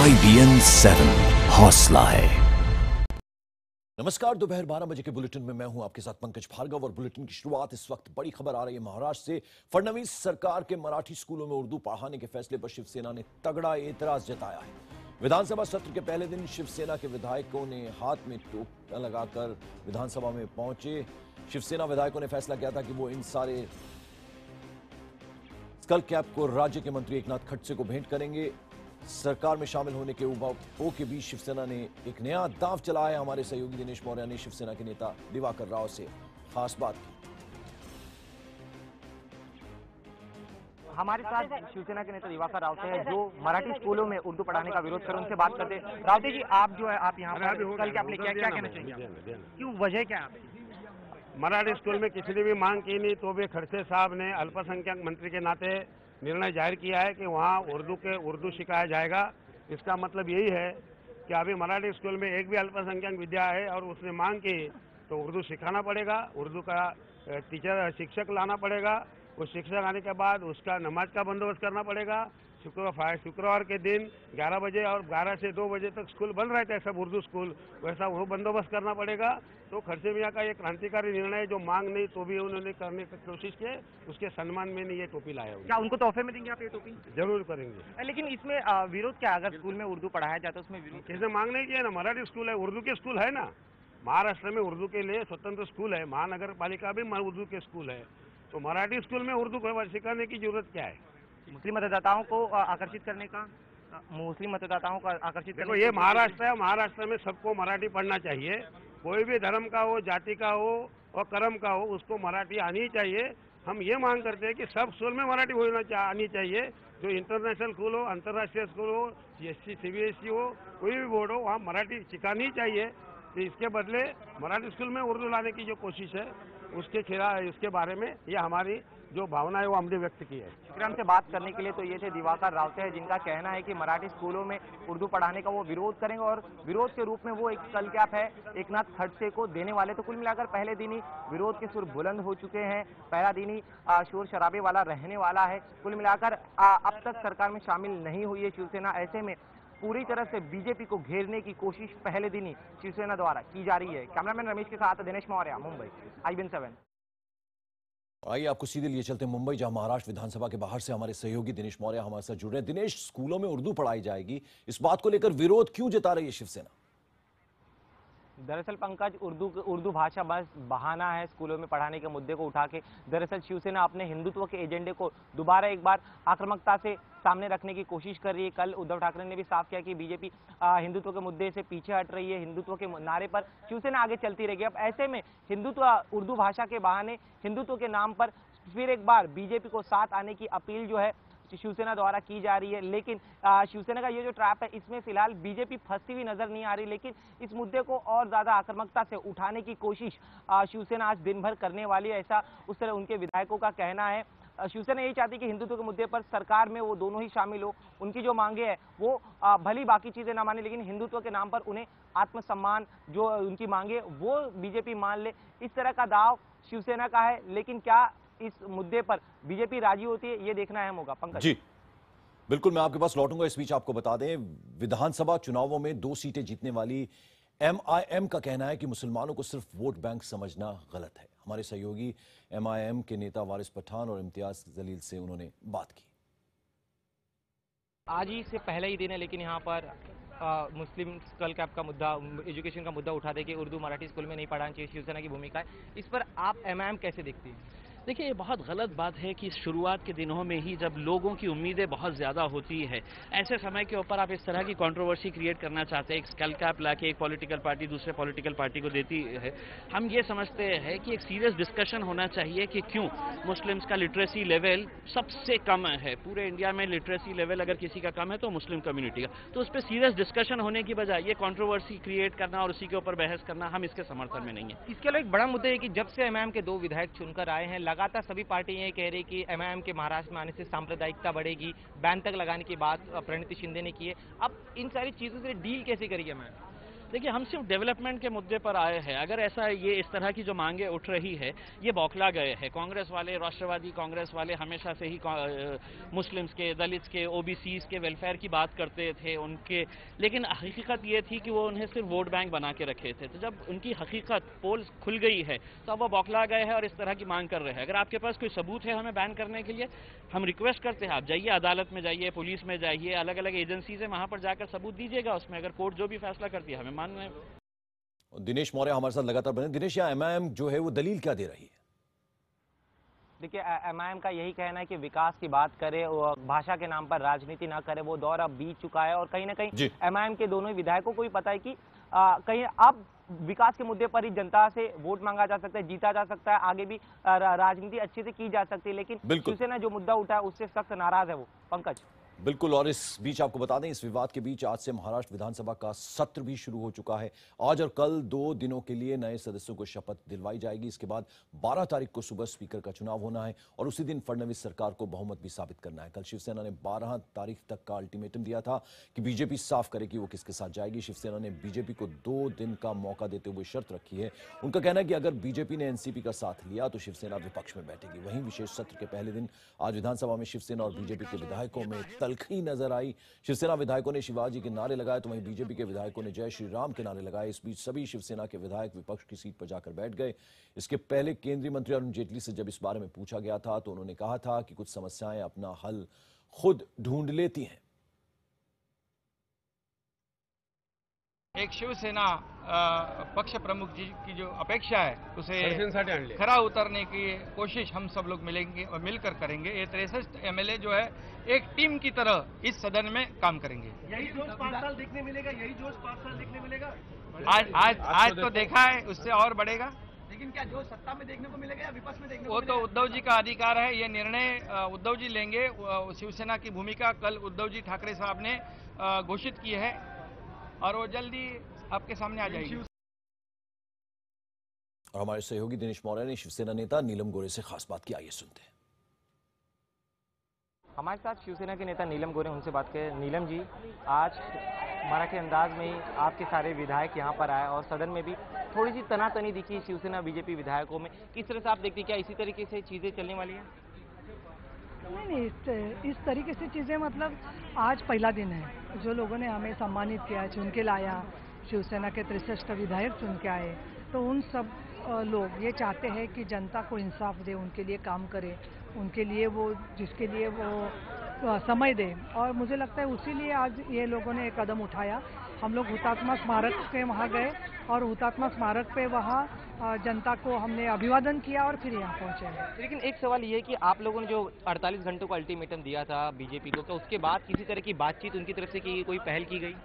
IBN 7 हौसला है। नमस्कार, दोपहर 12 बजे के बुलेटिन में मैं हूं आपके साथ पंकज भार्गव और बुलेटिन की शुरुआत इस वक्त बड़ी खबर आ रही है महाराष्ट्र से। फडणवीस सरकार के मराठी स्कूलों में उर्दू पढ़ाने के फैसले पर शिवसेना ने तगड़ा एतराज जताया है। विधानसभा सत्र के पहले दिन शिवसेना के विधायकों ने हाथ में टोपियां लगाकर विधानसभा में पहुंचे। शिवसेना विधायकों ने फैसला किया था कि वो इन सारे स्कल कैप को राज्य के मंत्री एकनाथ खड़से को भेंट करेंगे। सरकार में शामिल होने के उबाऊ के बीच शिवसेना ने एक नया दांव चलाया है। हमारे सहयोगी दिनेश मौर्य ने शिवसेना के नेता दिवाकर राव से खास बात की। हमारे साथ शिवसेना के नेता दिवाकर रावते हैं जो मराठी स्कूलों में उर्दू पढ़ाने का विरोध कर उनसे बात करते हैं। रावते जी, आप जो है आप यहाँ पर कल के आपने क्या कहना चाहिए, क्यों, वजह क्या है? मराठी स्कूल में किसी ने भी मांग की नहीं तो भी खड़से साहब ने अल्पसंख्यक मंत्री के नाते निर्णय जाहिर किया है कि वहाँ उर्दू सिखाया जाएगा। इसका मतलब यही है कि अभी मराठी स्कूल में एक भी अल्पसंख्यक विद्या है और उसने मांग की तो उर्दू सिखाना पड़ेगा, उर्दू का शिक्षक लाना पड़ेगा। उस शिक्षक आने के बाद उसका नमाज का बंदोबस्त करना पड़ेगा। शुक्रवार के दिन 11 बजे और 12 से 2 बजे तक स्कूल बंद रहते हैं, सब उर्दू स्कूल, वैसा वो बंदोबस्त करना पड़ेगा। तो खड़से मियाँ का ये क्रांतिकारी निर्णय जो मांग नहीं तो भी उन्होंने करने की कोशिश की, उसके सम्मान में ये टोपी लाया। क्या उनको तोहफे में देंगे आप ये टोपी? जरूर करेंगे। लेकिन इसमें विरोध क्या, अगर स्कूल में उर्दू पढ़ाया जाता है उसमें विरोध? किसी ने मांग नहीं किया ना, मराठी स्कूल है, उर्दू के स्कूल है ना। महाराष्ट्र में उर्दू के लिए स्वतंत्र स्कूल है, महानगर पालिका भी उर्दू के स्कूल है, तो मराठी स्कूल में उर्दू सिखाने की जरूरत क्या है? मुस्लिम मतदाताओं को आकर्षित करने का, देखो ये महाराष्ट्र है, महाराष्ट्र में सबको मराठी पढ़ना चाहिए। कोई भी धर्म का हो, जाति का हो और कर्म का हो, उसको मराठी आनी ही चाहिए। हम ये मांग करते हैं कि सब स्कूल में मराठी आनी चाहिए। जो इंटरनेशनल स्कूल हो, अंतर्राष्ट्रीय स्कूल हो, CBSE हो, कोई भी बोर्ड हो, वहाँ मराठी सिखानी ही चाहिए। तो इसके बदले मराठी स्कूल में उर्दू लाने की जो कोशिश है उसके खिलाफ, इसके बारे में ये हमारी जो भावना है वो हमने व्यक्त की है। विक्रम से बात करने के लिए तो ये थे दिवाकर रावते हैं, जिनका कहना है कि मराठी स्कूलों में उर्दू पढ़ाने का वो विरोध करेंगे और विरोध के रूप में वो एक स्कल कैप है एकनाथ खड़से को देने वाले। तो कुल मिलाकर पहले दिन ही विरोध के सुर बुलंद हो चुके हैं, पहला दिन ही शोर शराबे वाला रहने वाला है। कुल मिलाकर अब तक सरकार में शामिल नहीं हुई है शिवसेना, ऐसे में पूरी तरह से बीजेपी को घेरने की कोशिश पहले दिन ही शिवसेना द्वारा की जा रही है। कैमरामैन रमेश के साथ दिनेश मौर्य, मुंबई, IBN 7। आइए आपको सीधे लिए चलते हैं मुंबई, जहां महाराष्ट्र विधानसभा के बाहर से हमारे सहयोगी दिनेश मौर्य हमारे साथ जुड़ रहे हैं। दिनेश, स्कूलों में उर्दू पढ़ाई जाएगी, इस बात को लेकर विरोध क्यों जता रही है शिवसेना? दरअसल पंकज, उर्दू भाषा बस बहाना है स्कूलों में पढ़ाने के मुद्दे को उठा के। दरअसल शिवसेना अपने हिंदुत्व के एजेंडे को दोबारा एक बार आक्रामकता से सामने रखने की कोशिश कर रही है। कल उद्धव ठाकरे ने भी साफ किया कि बीजेपी हिंदुत्व के मुद्दे से पीछे हट रही है, हिंदुत्व के नारे पर शिवसेना आगे चलती रहेगी। अब ऐसे में हिंदुत्व, उर्दू भाषा के बहाने हिंदुत्व के नाम पर फिर एक बार बीजेपी को साथ आने की अपील जो है शिवसेना द्वारा की जा रही है। लेकिन शिवसेना का ये जो ट्रैप है, इसमें फिलहाल बीजेपी फंसती हुई नजर नहीं आ रही, लेकिन इस मुद्दे को और ज्यादा आक्रामकता से उठाने की कोशिश शिवसेना आज दिन भर करने वाली है, ऐसा उस तरह उनके विधायकों का कहना है। शिवसेना यही चाहती है कि हिंदुत्व के मुद्दे पर सरकार में वो दोनों ही शामिल हो। उनकी जो मांगे हैं वो भली बाकी चीजें ना माने, लेकिन हिंदुत्व के नाम पर उन्हें आत्मसम्मान जो उनकी मांगे वो बीजेपी मान ले, इस तरह का दाव शिवसेना का है। लेकिन क्या इस मुद्दे पर बीजेपी राजी होती है, ये देखना अहम होगा। पंकज जी बिल्कुल, मैं आपके पास लौटूंगा। इस बीच आपको बता दें, विधानसभा चुनावों में 2 सीटें जीतने वाली MIM का कहना है कि मुसलमानों को सिर्फ वोट बैंक समझना गलत है। हमारे सहयोगी MIM के नेता वारिस पठान और इम्तियाज जलील से उन्होंने बात की। आज ही से पहला ही दिन है, लेकिन यहाँ पर मुस्लिम स्कल कैप का मुद्दा, एजुकेशन का मुद्दा उठा दे कि उर्दू मराठी स्कूल में नहीं पढ़ाना चाहिए, शिवसेना की भूमिका है इस पर आप MIM कैसे देखती हैं? देखिए, ये बहुत गलत बात है कि शुरुआत के दिनों में ही जब लोगों की उम्मीदें बहुत ज़्यादा होती है, ऐसे समय के ऊपर आप इस तरह की कंट्रोवर्सी क्रिएट करना चाहते हैं। एक स्कल कैप लाके एक पॉलिटिकल पार्टी दूसरे पॉलिटिकल पार्टी को देती है। हम ये समझते हैं कि एक सीरियस डिस्कशन होना चाहिए कि क्यों मुस्लिम्स का लिटरेसी लेवल सबसे कम है पूरे इंडिया में। लिटरेसी लेवल अगर किसी का कम है तो मुस्लिम कम्युनिटी का, तो उस पर सीरियस डिस्कशन होने की बजाय ये कंट्रोवर्सी क्रिएट करना और उसी के ऊपर बहस करना, हम इसके समर्थन में नहीं है। इसके अलावा एक बड़ा मुद्दा है कि जब से MIM के 2 विधायक चुनकर आए हैं, लगातार सभी पार्टी ये कह रही कि MIM के महाराष्ट्र में आने से सांप्रदायिकता बढ़ेगी, बैन तक लगाने की बात प्रणिति शिंदे ने की है। अब इन सारी चीजों से डील कैसे करेगी MIM? देखिए, हम सिर्फ डेवलपमेंट के मुद्दे पर आए हैं। अगर ऐसा ये इस तरह की जो मांगे उठ रही है, ये बौखला गए हैं। कांग्रेस वाले, राष्ट्रवादी कांग्रेस वाले हमेशा से ही मुस्लिम्स के, दलित्स के, ओबीसीज के वेलफेयर की बात करते थे उनके, लेकिन हकीकत ये थी कि वो उन्हें सिर्फ वोट बैंक बना के रखे थे। तो जब उनकी हकीकत पोल्स खुल गई है तो अब वो बौखला गए हैं और इस तरह की मांग कर रहे हैं। अगर आपके पास कोई सबूत है हमें बैन करने के लिए, हम रिक्वेस्ट करते हैं, आप जाइए, अदालत में जाइए, पुलिस में जाइए, अलग अलग एजेंसीज है, वहां पर जाकर सबूत दीजिएगा। उसमें अगर कोर्ट जो भी फैसला करती है हमें मानना है। दिनेश मौर्य हमारे साथ लगातार बने। दिनेश, यहाँ एमआईएम जो है वो दलील क्या दे रही है? देखिए, एमआईएम का यही कहना है कि विकास की बात करे, भाषा के नाम पर राजनीति ना करे, वो दौर अब बीत चुका है। और कहीं ना कहीं एमआईएम के दोनों ही विधायकों को भी पता है कि कहीं अब विकास के मुद्दे पर ही जनता से वोट मांगा जा सकता है, जीता जा सकता है, आगे भी राजनीति अच्छे से की जा सकती है। लेकिन शिवसेना जो मुद्दा उठा है उससे सख्त नाराज है वो, पंकज। बिल्कुल, और इस बीच आपको बता दें, इस विवाद के बीच आज से महाराष्ट्र विधानसभा का सत्र भी शुरू हो चुका है। आज और कल 2 दिनों के लिए नए सदस्यों को शपथ दिलवाई जाएगी। इसके बाद 12 तारीख को सुबह स्पीकर का चुनाव होना है और उसी दिन फडणवीस सरकार को बहुमत भी साबित करना है। कल शिवसेना ने 12 तारीख तक का अल्टीमेटम दिया था कि बीजेपी साफ करे कि वो किसके साथ जाएगी। शिवसेना ने बीजेपी को 2 दिन का मौका देते हुए शर्त रखी है। उनका कहना है कि अगर बीजेपी ने एनसीपी का साथ लिया तो शिवसेना विपक्ष में बैठेगी। वहीं विशेष सत्र के पहले दिन आज विधानसभा में शिवसेना और बीजेपी के विधायकों में तल्खी नजर आई। शिवसेना विधायकों ने शिवाजी के नारे लगाए तो वहीं बीजेपी के विधायकों ने जय श्री राम के नारे लगाए। इस बीच सभी शिवसेना के विधायक विपक्ष की सीट पर जाकर बैठ गए। इसके पहले केंद्रीय मंत्री अरुण जेटली से जब इस बारे में पूछा गया था तो उन्होंने कहा था कि कुछ समस्याएं अपना हल खुद ढूंढ लेती हैं। एक शिवसेना पक्ष प्रमुख जी की जो अपेक्षा है उसे खरा उतरने की कोशिश हम सब लोग मिलेंगे और मिलकर करेंगे। ये 63 एमएलए जो है एक टीम की तरह इस सदन में काम करेंगे। यही जोश 5 साल देखने मिलेगा, यही जोश 5 साल देखने मिलेगा। आज तो देखा है, उससे और बढ़ेगा। लेकिन क्या जोश सत्ता में देखने को मिलेगा या विपक्ष में देखने को वो मिलेगा? तो उद्धव जी का अधिकार है, ये निर्णय उद्धव जी लेंगे। शिवसेना की भूमिका कल उद्धव जी ठाकरे साहब ने घोषित की है और वो जल्दी आपके सामने आ जाएगी। और हमारे सहयोगी दिनेश मौर्य ने शिवसेना नेता नीलम गोरे से खास बात की, आइए सुनते हैं। हमारे साथ शिवसेना के नेता नीलम गोरे, उनसे बात करें। नीलम जी, आज मराठी अंदाज में ही आपके सारे विधायक यहाँ पर आए और सदन में भी थोड़ी सी तनातनी दिखी शिवसेना बीजेपी विधायकों में। किस तरह से आप देखते हैं, क्या इसी तरीके से चीजें चलने वाली हैं? नहीं, इस तरीके से चीज़ें मतलब आज पहला दिन है। जो लोगों ने हमें सम्मानित किया, चुन के लाया, शिवसेना के 63 विधायक चुन के आए, तो उन सब लोग ये चाहते हैं कि जनता को इंसाफ दे, उनके लिए काम करे, उनके लिए वो जिसके लिए वो समय दे। और मुझे लगता है उसी लिए आज ये लोगों ने एक कदम उठाया। हम लोग हुतात्मा स्मारक पे वहाँ गए और हुतात्मा स्मारक पे वहाँ जनता को हमने अभिवादन किया और फिर यहाँ पहुँचे। लेकिन एक सवाल ये है कि आप लोगों ने जो 48 घंटों का अल्टीमेटम दिया था बीजेपी को, क्या उसके बाद किसी तरह की बातचीत उनकी तरफ से की, कोई पहल की गई?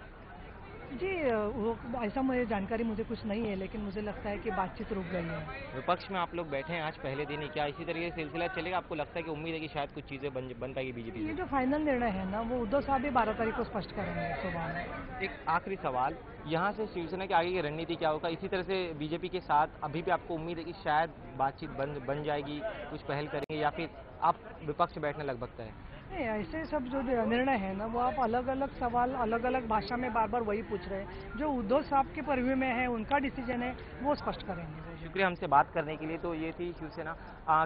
जी, वो ऐसा मुझे जानकारी मुझे कुछ नहीं है, लेकिन मुझे लगता है कि बातचीत रुक गई है। विपक्ष में आप लोग बैठे हैं आज पहले दिन ही, क्या इसी तरीके से सिलसिला चलेगा? आपको लगता है कि उम्मीद है कि शायद कुछ चीजें बन पाएगी बीजेपी? ये जो फाइनल निर्णय है ना, वो उद्धव साहब भी 12 तारीख को स्पष्ट करेंगे सुबह में। एक आखिरी सवाल, यहाँ से शिवसेना के आगे की रणनीति क्या होगा? इसी तरह से बीजेपी के साथ अभी भी आपको उम्मीद है कि शायद बातचीत बन जाएगी, कुछ पहल करेंगे, या फिर आप विपक्ष बैठने लग सकता है? नहीं, ऐसे सब जो निर्णय है ना, वो आप अलग अलग सवाल अलग अलग भाषा में बार बार वही पूछ रहे हैं। जो उद्धव साहब के परव्यू में है, उनका डिसीजन है, वो स्पष्ट करेंगे। शुक्रिया हमसे बात करने के लिए। तो ये थी शिवसेना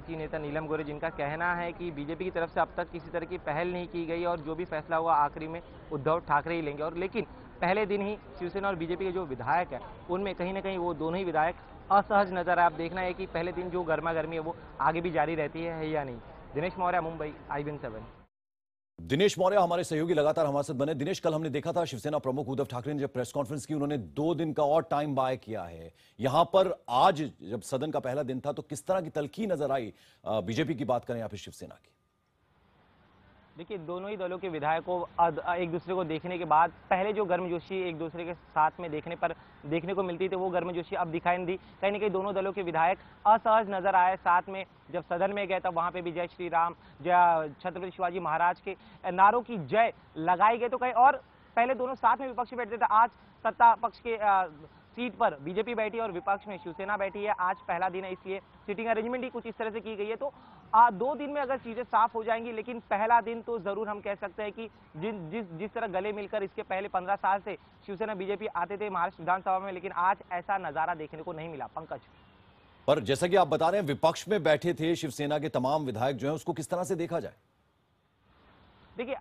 की नेता नीलम गोरे, जिनका कहना है कि बीजेपी की तरफ से अब तक किसी तरह की पहल नहीं की गई और जो भी फैसला हुआ आखिरी में उद्धव ठाकरे ही लेंगे। और लेकिन पहले दिन ही शिवसेना और बीजेपी के जो विधायक हैं उनमें कहीं ना कहीं वो दोनों ही विधायक असहज नजर आए। आप देखना है कि पहले दिन जो गर्मा गर्मी है वो आगे भी जारी रहती है या नहीं। दिनेश मौर्य, मुंबई, IBN 7। दिनेश मौर्य हमारे सहयोगी लगातार हमारे साथ बने। दिनेश, कल हमने देखा था शिवसेना प्रमुख उद्धव ठाकरे ने जब प्रेस कॉन्फ्रेंस की, उन्होंने 2 दिन का और टाइम बाय किया है। यहां पर आज जब सदन का पहला दिन था तो किस तरह की तल्खी नजर आई, बीजेपी की बात करें या फिर शिवसेना की? देखिए, दोनों ही दलों के विधायकों एक दूसरे को देखने के बाद पहले जो गर्मजोशी एक दूसरे के साथ में देखने को मिलती थी, वो गर्मजोशी अब दिखाई नहीं दी। कहीं ना कहीं दोनों दलों के विधायक असहज नजर आए। साथ में जब सदन में गए तब वहां पे भी जय श्री राम, जय छत्रपति शिवाजी महाराज के नारों की जय लगाई गई। तो कहीं और पहले दोनों साथ में विपक्ष में बैठते थे, आज सत्ता पक्ष के सीट पर बीजेपी बैठी है और विपक्ष में शिवसेना बैठी है। आज पहला दिन है, इसलिए सीटिंग अरेंजमेंट ही कुछ इस तरह से की गई है। तो 2 दिन में अगर चीजें साफ हो जाएंगी, लेकिन पहला दिन तो जरूर हम कह सकते हैं कि जिस तरह गले मिलकर इसके पहले 15 साल से शिवसेना बीजेपी आते थे महाराष्ट्र विधानसभा में, लेकिन आज ऐसा नजारा देखने को नहीं मिला। पंकज, पर जैसा कि आप बता रहे हैं विपक्ष में बैठे थे शिवसेना के तमाम विधायक जो हैं, उसको किस तरह से देखा जाए? देखिए,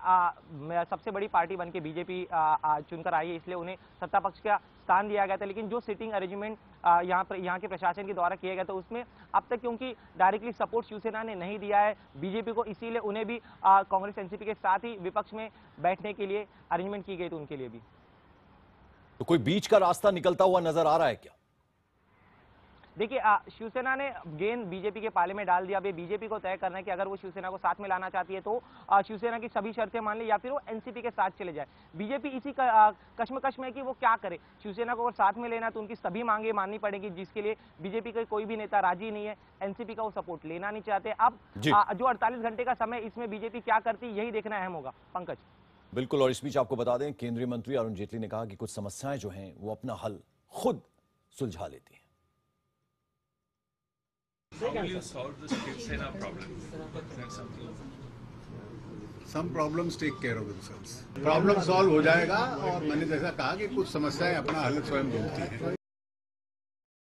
सबसे बड़ी पार्टी बन के बीजेपी चुनकर आई है, इसलिए उन्हें सत्ता पक्ष का स्थान दिया गया था। लेकिन जो सिटिंग अरेंजमेंट यहाँ के प्रशासन के द्वारा किया गया था, उसमें अब तक क्योंकि डायरेक्टली सपोर्ट शिवसेना ने नहीं दिया है बीजेपी को, इसीलिए उन्हें भी कांग्रेस एनसीपी के साथ ही विपक्ष में बैठने के लिए अरेंजमेंट की गई थी उनके लिए भी। तो कोई बीच का रास्ता निकलता हुआ नजर आ रहा है क्या? देखिए, शिवसेना ने गेंद बीजेपी के पाले में डाल दिया। अब ये बीजेपी को तय करना है कि अगर वो शिवसेना को साथ में लाना चाहती है तो शिवसेना की सभी शर्तें मान ले, या फिर वो एनसीपी के साथ चले जाए। बीजेपी इसी कश्मकश में है कि वो क्या करे। शिवसेना को अगर साथ में लेना है तो उनकी सभी मांगे माननी पड़ेगी, जिसके लिए बीजेपी का कोई भी नेता राजी नहीं है। एनसीपी का वो सपोर्ट लेना नहीं चाहते। अब जो 48 घंटे का समय, इसमें बीजेपी क्या करती, यही देखना अहम होगा। पंकज, बिल्कुल। और इस बीच आपको बता दें, केंद्रीय मंत्री अरुण जेटली ने कहा कि कुछ समस्याएं जो हैं वो अपना हल खुद सुलझा लेती हैं। How will you solve the Shiv problem? Is that something? Some problems take care of themselves. Problem solve हो जाएगा और मैंने जैसा कहा कि कुछ समस्याएं अपना हल स्वयं ढूंढती हैं।